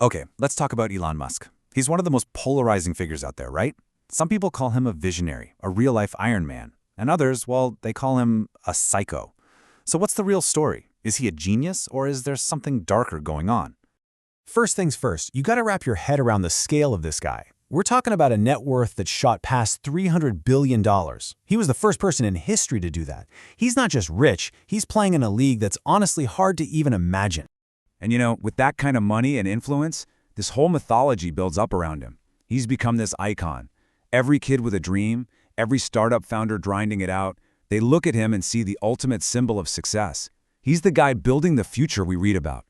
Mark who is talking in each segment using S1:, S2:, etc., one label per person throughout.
S1: Okay, let's talk about Elon Musk. He's one of the most polarizing figures out there, right? Some people call him a visionary, a real-life Iron Man, and others, well, they call him a psycho. So what's the real story? Is he a genius, or is there something darker going on?
S2: First things first, you gotta wrap your head around the scale of this guy. We're talking about a net worth that shot past $300 billion. He was the first person in history to do that. He's not just rich, he's playing in a league that's honestly hard to even imagine.
S1: And with that kind of money and influence, this whole mythology builds up around him. He's become this icon. Every kid with a dream, every startup founder grinding it out, they look at him and see the ultimate symbol of success. He's the guy building the future we read about.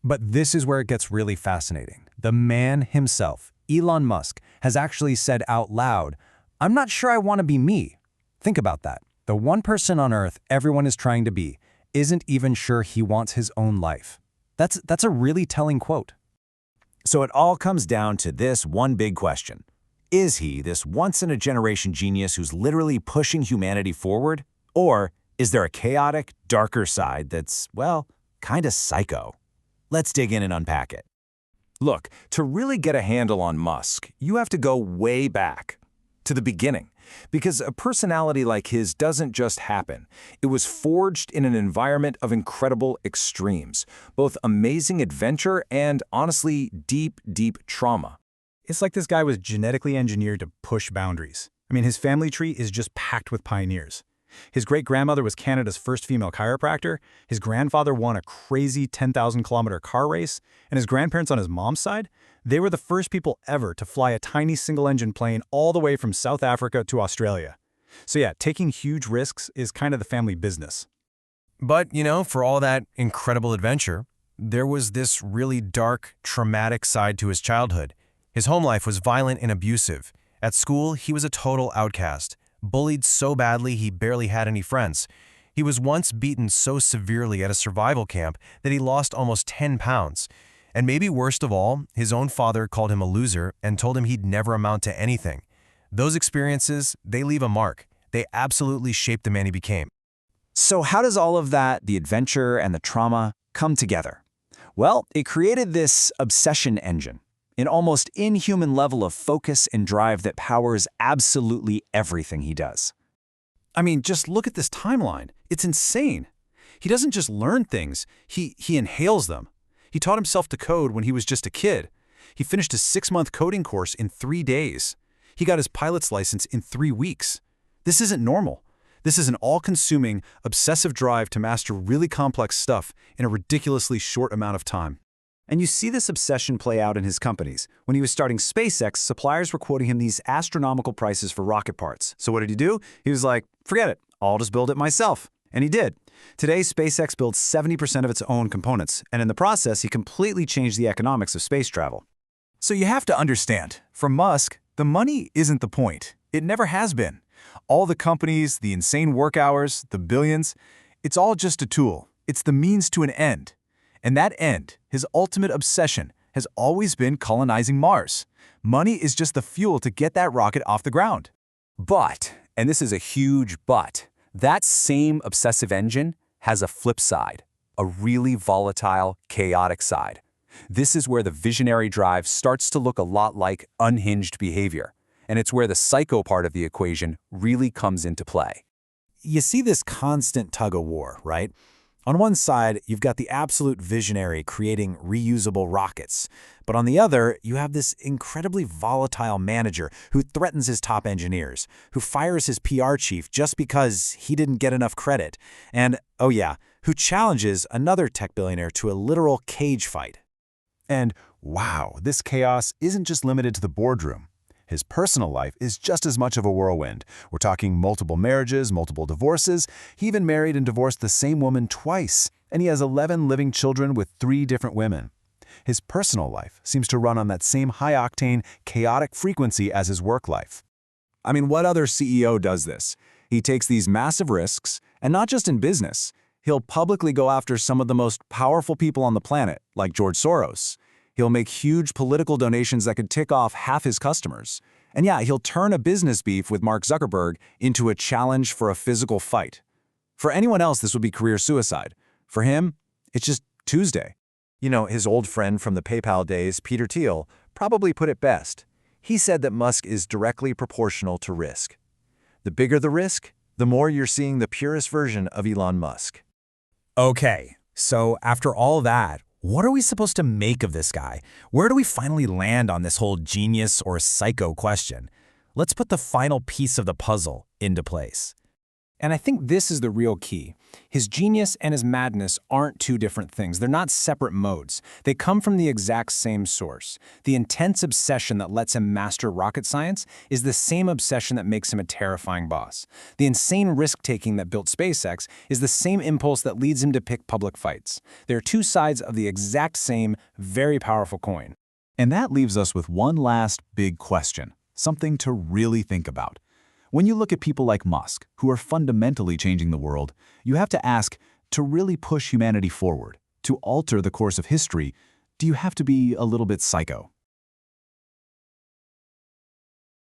S2: But this is where it gets really fascinating. The man himself, Elon Musk, has actually said out loud, "I'm not sure I want to be me." Think about that. The one person on Earth everyone is trying to be isn't even sure he wants his own life. That's a really telling quote.
S3: So it all comes down to this one big question. Is he this once-in-a-generation genius who's literally pushing humanity forward? Or is there a chaotic, darker side that's, well, kind of psycho? Let's dig in and unpack it. Look, to really get a handle on Musk, you have to go way back, to the beginning. Because a personality like his doesn't just happen. It was forged in an environment of incredible extremes, both amazing adventure and, honestly, deep, deep trauma.
S4: It's like this guy was genetically engineered to push boundaries. I mean, his family tree is just packed with pioneers. His great-grandmother was Canada's first female chiropractor, his grandfather won a crazy 10,000-kilometer car race, and his grandparents on his mom's side, they were the first people ever to fly a tiny single-engine plane all the way from South Africa to Australia. So yeah, taking huge risks is kind of the family business.
S5: But, for all that incredible adventure, there was this really dark, traumatic side to his childhood. His home life was violent and abusive. At school, he was a total outcast, bullied so badly he barely had any friends. He was once beaten so severely at a survival camp that he lost almost 10 pounds. And maybe worst of all, his own father called him a loser and told him he'd never amount to anything. Those experiences, they leave a mark. They absolutely shaped the man he became.
S3: So how does all of that, the adventure and the trauma, come together? Well, it created this obsession engine, an almost inhuman level of focus and drive that powers absolutely everything he does.
S1: I mean, just look at this timeline. It's insane. He doesn't just learn things, he inhales them. He taught himself to code when he was just a kid. He finished a 6-month coding course in 3 days. He got his pilot's license in 3 weeks. This isn't normal. This is an all-consuming, obsessive drive to master really complex stuff in a ridiculously short amount of time.
S3: And you see this obsession play out in his companies. When he was starting SpaceX, suppliers were quoting him these astronomical prices for rocket parts. So what did he do? He was like, forget it, I'll just build it myself. And he did. Today, SpaceX builds 70% of its own components, and in the process, he completely changed the economics of space travel.
S1: So you have to understand, for Musk, the money isn't the point. It never has been. All the companies, the insane work hours, the billions, it's all just a tool. It's the means to an end. And that end, his ultimate obsession, has always been colonizing Mars. Money is just the fuel to get that rocket off the ground.
S3: But, and this is a huge but, that same obsessive engine has a flip side, a really volatile, chaotic side. This is where the visionary drive starts to look a lot like unhinged behavior, and it's where the psycho part of the equation really comes into play. You see this constant tug-of-war, right? On one side, you've got the absolute visionary creating reusable rockets. But on the other, you have this incredibly volatile manager who threatens his top engineers, who fires his PR chief just because he didn't get enough credit, and, oh yeah, who challenges another tech billionaire to a literal cage fight.
S2: And wow, this chaos isn't just limited to the boardroom. His personal life is just as much of a whirlwind. We're talking multiple marriages, multiple divorces. He even married and divorced the same woman twice, and he has 11 living children with 3 different women. His personal life seems to run on that same high-octane, chaotic frequency as his work life.
S1: I mean, what other CEO does this? He takes these massive risks, and not just in business. He'll publicly go after some of the most powerful people on the planet, like George Soros. He'll make huge political donations that could tick off half his customers. And yeah, he'll turn a business beef with Mark Zuckerberg into a challenge for a physical fight. For anyone else, this would be career suicide. For him, it's just Tuesday.
S2: His old friend from the PayPal days, Peter Thiel, probably put it best. He said that Musk is directly proportional to risk. The bigger the risk, the more you're seeing the purest version of Elon Musk.
S4: Okay, so after all that, what are we supposed to make of this guy? Where do we finally land on this whole genius or psycho question? Let's put the final piece of the puzzle into place. And I think this is the real key. His genius and his madness aren't two different things. They're not separate modes. They come from the exact same source. The intense obsession that lets him master rocket science is the same obsession that makes him a terrifying boss. The insane risk-taking that built SpaceX is the same impulse that leads him to pick public fights. They're two sides of the exact same, very powerful coin.
S2: And that leaves us with one last big question, something to really think about. When you look at people like Musk, who are fundamentally changing the world, you have to ask, to really push humanity forward, to alter the course of history, do you have to be a little bit psycho?